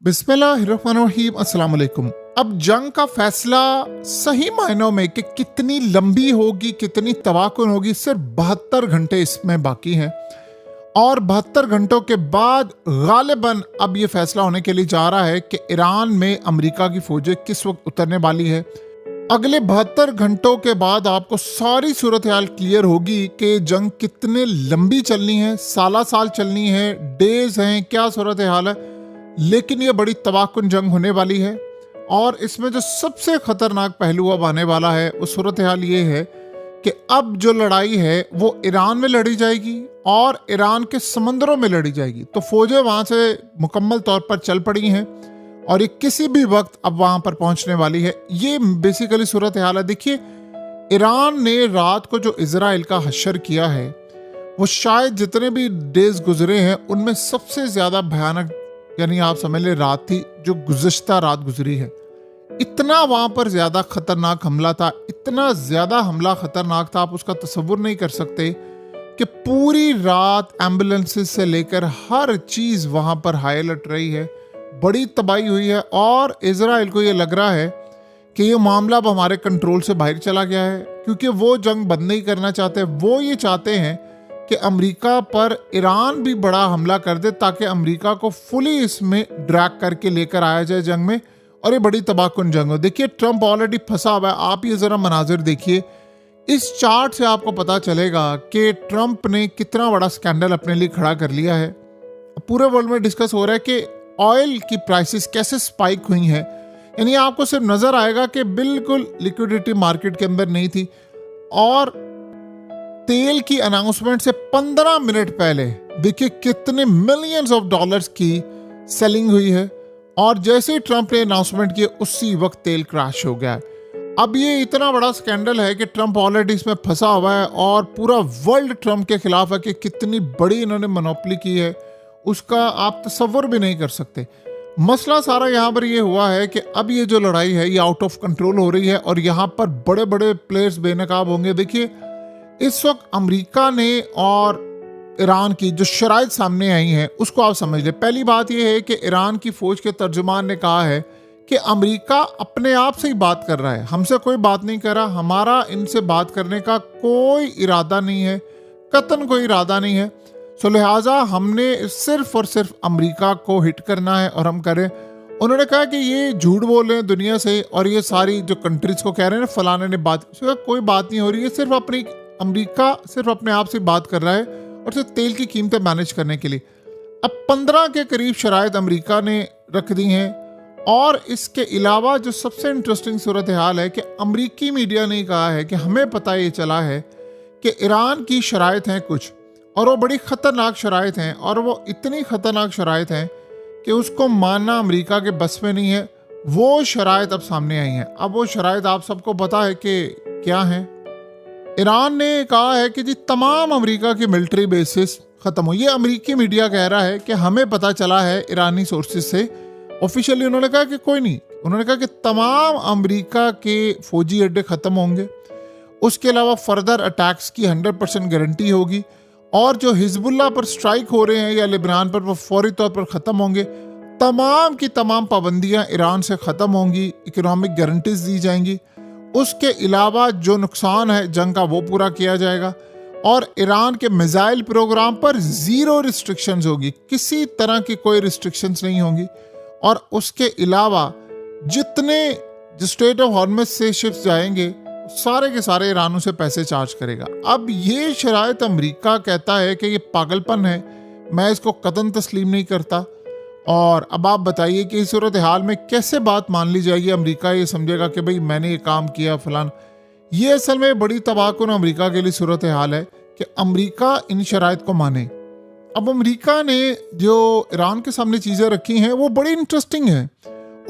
बिस्मिल्लाहिर्रहमानिर्रहीम, अस्सलाम वालेकुम। अब जंग का फैसला सही मायनों में कि कितनी लंबी होगी, कितनी तवाकुन होगी, सिर्फ 72 घंटे इसमें बाकी हैं और 72 घंटों के बाद गालिबन अब ये फैसला होने के लिए जा रहा है कि ईरान में अमेरिका की फौजें किस वक्त उतरने वाली है। अगले 72 घंटों के बाद आपको सारी सूरत हाल क्लियर होगी कि जंग कितने लंबी चलनी है, साल चलनी है, डेज हैं, क्या सूरत हाल है। लेकिन ये बड़ी तबाहकुन जंग होने वाली है और इसमें जो सबसे खतरनाक पहलू अब आने वाला है वो सूरत हाल ये है कि अब जो लड़ाई है वो ईरान में लड़ी जाएगी और ईरान के समंदरों में लड़ी जाएगी। तो फौजें वहाँ से मुकम्मल तौर पर चल पड़ी हैं और ये किसी भी वक्त अब वहाँ पर पहुँचने वाली है। ये बेसिकली सूरत हाल है। देखिए, ईरान ने रात को जो इजराइल का हशर किया है वो शायद जितने भी डेज गुजरे हैं उनमें सबसे ज़्यादा भयानक, यानी आप समझ ले, रात थी जो गुज़श्ता रात गुजरी है। इतना वहां पर ज्यादा खतरनाक हमला था, इतना ज्यादा हमला खतरनाक था, आप उसका तसव्वुर नहीं कर सकते कि पूरी रात एम्बुलेंसेस से लेकर हर चीज वहां पर हाई अलर्ट रही है। बड़ी तबाही हुई है और इजराइल को ये लग रहा है कि ये मामला अब हमारे कंट्रोल से बाहर चला गया है, क्योंकि वो जंग बंद नहीं करना चाहते। वो ये चाहते हैं कि अमेरिका पर ईरान भी बड़ा हमला कर दे ताकि अमेरिका को फुली इसमें ड्रैग करके लेकर आया जाए जंग में और ये बड़ी तबाहकुन जंग हो। देखिए, ट्रंप ऑलरेडी फंसा हुआ है। आप ये जरा मनाजिर देखिए, इस चार्ट से आपको पता चलेगा कि ट्रंप ने कितना बड़ा स्कैंडल अपने लिए खड़ा कर लिया है। पूरे वर्ल्ड में डिस्कस हो रहा है कि ऑयल की प्राइसेस कैसे स्पाइक हुई हैं। यानी आपको सिर्फ नजर आएगा कि बिल्कुल लिक्विडिटी मार्केट के अंदर नहीं थी और तेल की अनाउंसमेंट से 15 मिनट पहले देखिए कितने मिलियंस ऑफ डॉलर्स की सेलिंग हुई है और जैसे ही ट्रंप ने अनाउंसमेंट किया उसी वक्त तेल क्रैश हो गया। अब ये इतना बड़ा स्कैंडल है कि ट्रंप ऑलरेडी इसमें फंसा हुआ है और पूरा वर्ल्ड ट्रंप के खिलाफ है कि कितनी बड़ी इन्होंने मोनोपोली की है, उसका आप तसव्वुर भी नहीं कर सकते। मसला सारा यहाँ पर ये हुआ है कि अब ये जो लड़ाई है ये आउट ऑफ कंट्रोल हो रही है और यहाँ पर बड़े बड़े प्लेयर्स बेनकाब होंगे। देखिए, इस वक्त अमेरिका ने और ईरान की जो शराइत सामने आई हैं उसको आप समझ लें। पहली बात यह है कि ईरान की फौज के तर्जुमान ने कहा है कि अमेरिका अपने आप से ही बात कर रहा है, हमसे कोई बात नहीं कर रहा, हमारा इनसे बात करने का कोई इरादा नहीं है, कतन कोई इरादा नहीं है। सो लिहाजा हमने सिर्फ और सिर्फ अमेरिका को हिट करना है और हम करें। उन्होंने कहा कि ये झूठ बोल रहे हैं दुनिया से और ये सारी जो कंट्रीज को कह रहे हैं फलाने ने बात, कोई बात नहीं हो रही है। सिर्फ अपनी अमेरिका सिर्फ अपने आप से बात कर रहा है और सिर्फ तेल की कीमतें मैनेज करने के लिए। अब 15 के करीब शराइत अमेरिका ने रख दी हैं और इसके अलावा जो सबसे इंटरेस्टिंग सूरत हाल है कि अमेरिकी मीडिया ने कहा है कि हमें पता ये चला है कि ईरान की शराइत हैं कुछ और वो बड़ी ख़तरनाक शराइत हैं और वो इतनी ख़तरनाक शराइत हैं कि उसको मानना अमेरिका के बस में नहीं है। वो शराइत अब सामने आई हैं। अब वो शराइत आप सबको पता है कि क्या हैं। ईरान ने कहा है कि जी तमाम अमेरिका की मिलिट्री बेसिस ख़त्म हो। ये अमेरिकी मीडिया कह रहा है कि हमें पता चला है ईरानी सोर्सेज से। ऑफिशियली उन्होंने कहा कि कोई नहीं, उन्होंने कहा कि तमाम अमेरिका के फौजी अड्डे ख़त्म होंगे, उसके अलावा फर्दर अटैक्स की 100% गारंटी होगी और जो हिजबुल्लाह पर स्ट्राइक हो रहे हैं या लिबनान पर, वो फौरी तौर पर ख़त्म होंगे। तमाम की तमाम पाबंदियाँ ईरान से ख़त्म होंगी, इकोनॉमिक गारंटीज दी जाएंगी। उसके अलावा जो नुकसान है जंग का वो पूरा किया जाएगा और ईरान के मिसाइल प्रोग्राम पर ज़ीरो रिस्ट्रिक्शंस होगी, किसी तरह की कोई रिस्ट्रिक्शंस नहीं होंगी। और उसके अलावा जितने जो स्ट्रेट ऑफ हॉर्मुज़ से शिप्स जाएंगे सारे के सारे ईरान उसे पैसे चार्ज करेगा। अब ये शराइत अमेरिका कहता है कि ये पागलपन है, मैं इसको कतई तस्लीम नहीं करता। और अब आप बताइए कि इस सूरत हाल में कैसे बात मान ली जाएगी। अमेरिका ये समझेगा कि भाई मैंने ये काम किया फलान। ये असल में बड़ी तबाहकुन अमेरिका के लिए सूरत हाल है कि अमेरिका इन शराइत को माने। अब अमेरिका ने जो ईरान के सामने चीज़ें रखी हैं वो बड़ी इंटरेस्टिंग है।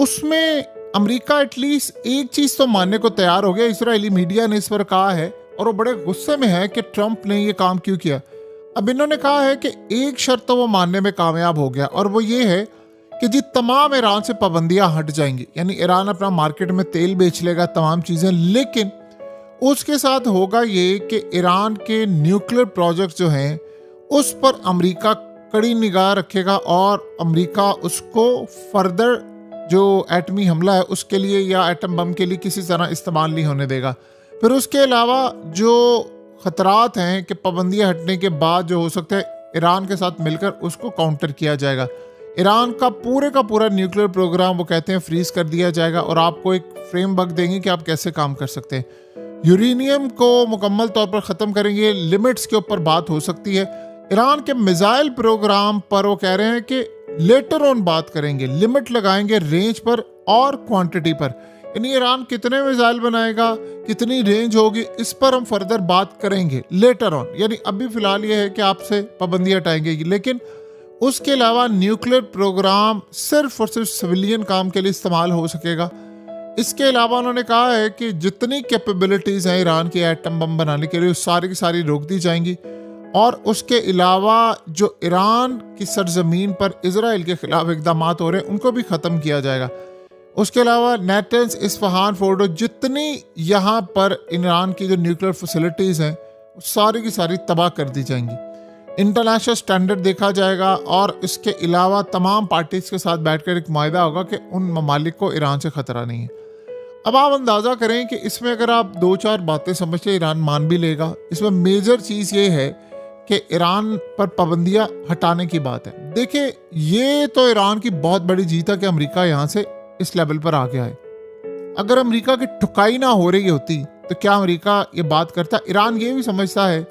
उसमें अमेरिका एटलीस्ट एक चीज़ तो मानने को तैयार हो गया। इजरायली मीडिया ने इस पर कहा है और वो बड़े गुस्से में है कि ट्रंप ने ये काम क्यों किया। अब इन्होंने कहा है कि एक शर्त तो वो मानने में कामयाब हो गया और वो ये है कि जी तमाम ईरान से पाबंदियां हट जाएंगी, यानी ईरान अपना मार्केट में तेल बेच लेगा, तमाम चीज़ें, लेकिन उसके साथ होगा ये कि ईरान के न्यूक्लियर प्रोजेक्ट जो हैं उस पर अमेरिका कड़ी निगाह रखेगा और अमेरिका उसको फर्दर जो एटमी हमला है उसके लिए या एटम बम के लिए किसी तरह इस्तेमाल नहीं होने देगा। फिर उसके अलावा जो खतरात हैं कि पाबंदियाँ हटने के बाद जो हो सकता है ईरान के साथ मिलकर उसको काउंटर किया जाएगा। ईरान का पूरा न्यूक्लियर प्रोग्राम वो कहते हैं फ्रीज कर दिया जाएगा और आपको एक फ्रेमवर्क देंगे कि आप कैसे काम कर सकते हैं। यूरेनियम को मुकम्मल तौर पर ख़त्म करेंगे, लिमिट्स के ऊपर बात हो सकती है। ईरान के मिसाइल प्रोग्राम पर वो कह रहे हैं कि लेटर ऑन बात करेंगे, लिमिट लगाएंगे रेंज पर और क्वांटिटी पर, यानी ईरान कितने मिसाइल बनाएगा, कितनी रेंज होगी, इस पर हम फर्दर बात करेंगे लेटर ऑन। यानी अभी फिलहाल ये है कि आपसे पाबंदियां हटाएंगे, लेकिन उसके अलावा न्यूक्लियर प्रोग्राम सिर्फ और सिर्फ सिविलियन काम के लिए इस्तेमाल हो सकेगा। इसके अलावा उन्होंने कहा है कि जितनी कैपेबिलिटीज़ हैं ईरान की एटम बम बनाने के लिए सारी की सारी रोक दी जाएंगी और उसके अलावा जो ईरान की सरजमीन पर इजराइल के खिलाफ इकदाम हो रहे हैं उनको भी ख़त्म किया जाएगा। उसके अलावा नेटेंस, इस्फहान, फोर्डो, जितनी यहाँ पर ईरान की जो न्यूक्लियर फैसिलिटीज़ हैं सारी की सारी तबाह कर दी जाएंगी। इंटरनेशनल स्टैंडर्ड देखा जाएगा और इसके अलावा तमाम पार्टीज़ के साथ बैठकर एक मुआहदा होगा कि उन ममालिक को ईरान से ख़तरा नहीं है। अब आप अंदाज़ा करें कि इसमें अगर आप 2-4 बातें समझ के ईरान मान भी लेगा, इसमें मेजर चीज़ ये है कि ईरान पर पाबंदियां हटाने की बात है। देखिए ये तो ईरान की बहुत बड़ी जीत है कि अमेरिका यहाँ से इस लेवल पर आ गया है। अगर अमेरिका की ठुकाई ना हो रही होती तो क्या अमेरिका ये बात करता? ईरान ये भी समझता है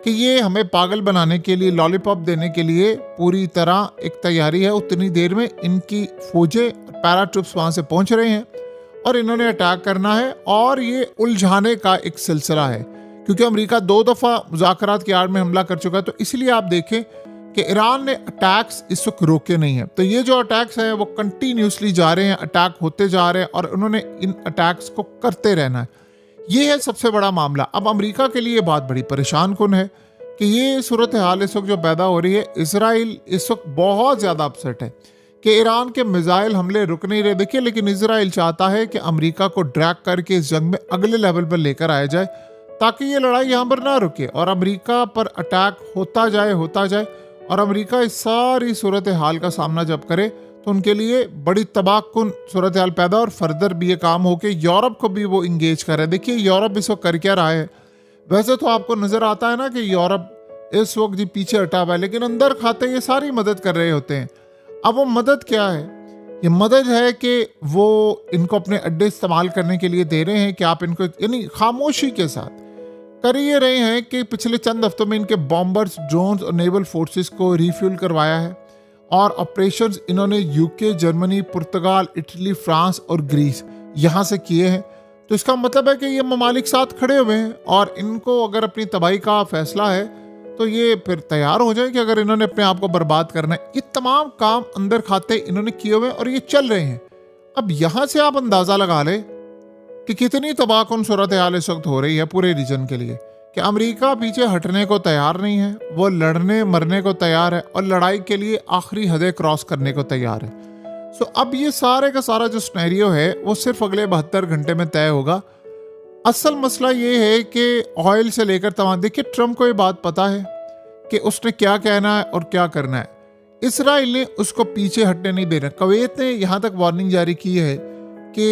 कि ये हमें पागल बनाने के लिए, लॉलीपॉप देने के लिए पूरी तरह एक तैयारी है। उतनी देर में इनकी फौजें, पैराट्रूप्स वहाँ से पहुँच रहे हैं और इन्होंने अटैक करना है और ये उलझाने का एक सिलसिला है, क्योंकि अमेरिका 2 दफ़ा मुज़ाकरात की आड़ में हमला कर चुका है। तो इसलिए आप देखें कि ईरान ने अटैक्स इस वक्त रोके नहीं हैं। तो ये जो अटैक्स हैं वो कंटिन्यूसली जा रहे हैं, अटैक होते जा रहे हैं और उन्होंने इन अटैक्स को करते रहना है। ये है सबसे बड़ा मामला। अब अमेरिका के लिए बात बड़ी परेशान कुन है कि ये सूरत हाल इस वक्त जो पैदा हो रही है, इजराइल इस वक्त बहुत ज़्यादा अपसेट है कि ईरान के मिसाइल हमले रुक नहीं रहे। देखिए, लेकिन इजराइल चाहता है कि अमेरिका को ड्रैग करके इस जंग में अगले लेवल पर लेकर आया जाए ताकि ये लड़ाई यहाँ पर ना रुके और अमेरिका पर अटैक होता जाए और अमेरिका इस सारी सूरत हाल का सामना जब करे तो उनके लिए बड़ी तबाहकुन सूरत हाल पैदा और फर्दर भी ये काम हो कि यूरोप को भी वो इंगेज करे। देखिए यूरोप इस वक्त कर क्या रहा है। वैसे तो आपको नज़र आता है ना कि यूरोप इस वक्त जी पीछे हटा हुआ है, लेकिन अंदर खाते ये सारी मदद कर रहे होते हैं। अब वो मदद क्या है? ये मदद है कि वो इनको अपने अड्डे इस्तेमाल करने के लिए दे रहे हैं कि आप इनको, यानी खामोशी के साथ कर ये रहे हैं कि पिछले चंद हफ्तों में इनके बॉम्बर्स, ड्रोन्स और नेवल फोर्सेस को रिफ्यूल करवाया है और ऑपरेशंस इन्होंने यूके, जर्मनी, पुर्तगाल, इटली, फ्रांस और ग्रीस यहाँ से किए हैं। तो इसका मतलब है कि ये ममालिक साथ खड़े हुए हैं और इनको अगर अपनी तबाही का फैसला है तो ये फिर तैयार हो जाए कि अगर इन्होंने अपने आप को बर्बाद करना है। ये तमाम काम अंदर खाते इन्होंने किए हुए और ये चल रहे हैं। अब यहाँ से आप अंदाज़ा लगा ले कि कितनी तबाहकुन सूरत हाल इस वक्त हो रही है पूरे रीजन के लिए कि अमेरिका पीछे हटने को तैयार नहीं है, वो लड़ने मरने को तैयार है और लड़ाई के लिए आखिरी हदें क्रॉस करने को तैयार है। सो अब ये सारे का सारा जो सिनेरियो है वो सिर्फ अगले 72 घंटे में तय होगा। असल मसला ये है कि ऑयल से लेकर तमाम, देखिए ट्रम्प को ये बात पता है कि उसने क्या कहना है और क्या करना है। इसराइल ने उसको पीछे हटने नहीं देना। कुवैत ने यहाँ तक वार्निंग जारी की है कि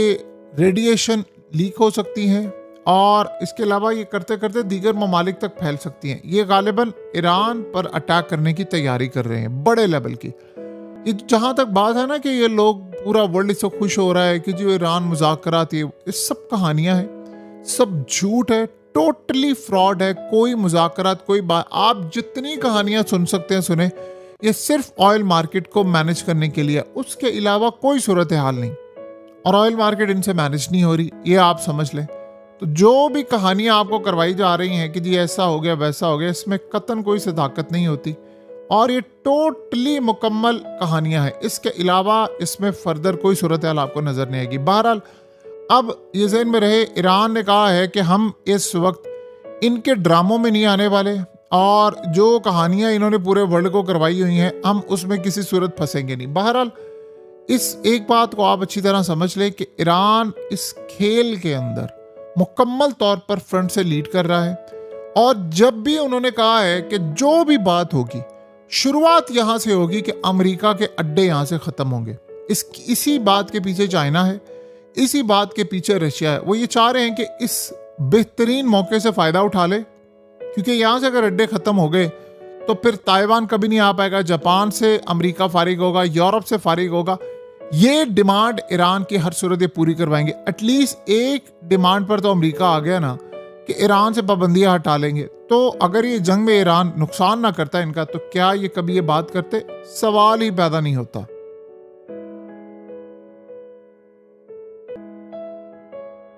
रेडिएशन लीक हो सकती है और इसके अलावा ये करते करते दीगर ममालिक तक फैल सकती हैं। ये गालिबन ईरान पर अटैक करने की तैयारी कर रहे हैं बड़े लेवल की। ये जहाँ तक बात है ना कि ये लोग पूरा वर्ल्ड इससे खुश हो रहा है कि जो ईरान मुज़ाकरात है, ये सब कहानियाँ हैं, सब झूठ है, टोटली फ्रॉड है। कोई मुज़ाकरात, कोई बात, आप जितनी कहानियाँ सुन सकते हैं सुने। ये सिर्फ ऑयल मार्केट को मैनेज करने के लिए, उसके अलावा कोई सूरत हाल नहीं। और ऑयल मार्केट इनसे मैनेज नहीं हो रही, ये आप समझ लें। तो जो भी कहानियाँ आपको करवाई जा रही हैं कि जी ऐसा हो गया वैसा हो गया, इसमें कतन कोई सदाकत नहीं होती और ये टोटली मुकम्मल कहानियाँ हैं। इसके अलावा इसमें फर्दर कोई सूरत हाल आपको नज़र नहीं आएगी। बहरहाल अब ये ज़हन में रहे, ईरान ने कहा है कि हम इस वक्त इनके ड्रामों में नहीं आने वाले और जो कहानियाँ इन्होंने पूरे वर्ल्ड को करवाई हुई हैं हम उसमें किसी सूरत फंसेंगे नहीं। बहरहाल इस एक बात को आप अच्छी तरह समझ लें कि ईरान इस खेल के अंदर मुकम्मल तौर पर फ्रंट से लीड कर रहा है और जब भी उन्होंने कहा है कि जो भी बात होगी शुरुआत यहां से होगी कि अमेरिका के अड्डे यहां से खत्म होंगे। इसी बात के पीछे चाइना है, इसी बात के पीछे रशिया है। वो ये चाह रहे हैं कि इस बेहतरीन मौके से फायदा उठा ले, क्योंकि यहां से अगर अड्डे खत्म हो गए तो फिर ताइवान कभी नहीं आ पाएगा, जापान से अमेरिका फारिग होगा, यूरोप से फारिग होगा। ये डिमांड ईरान की हर सूरत ये पूरी करवाएंगे। एटलीस्ट एक डिमांड पर तो अमेरिका आ गया ना कि ईरान से पाबंदियां हटा लेंगे। तो अगर ये जंग में ईरान नुकसान ना करता इनका, तो क्या ये कभी ये बात करते? सवाल ही पैदा नहीं होता।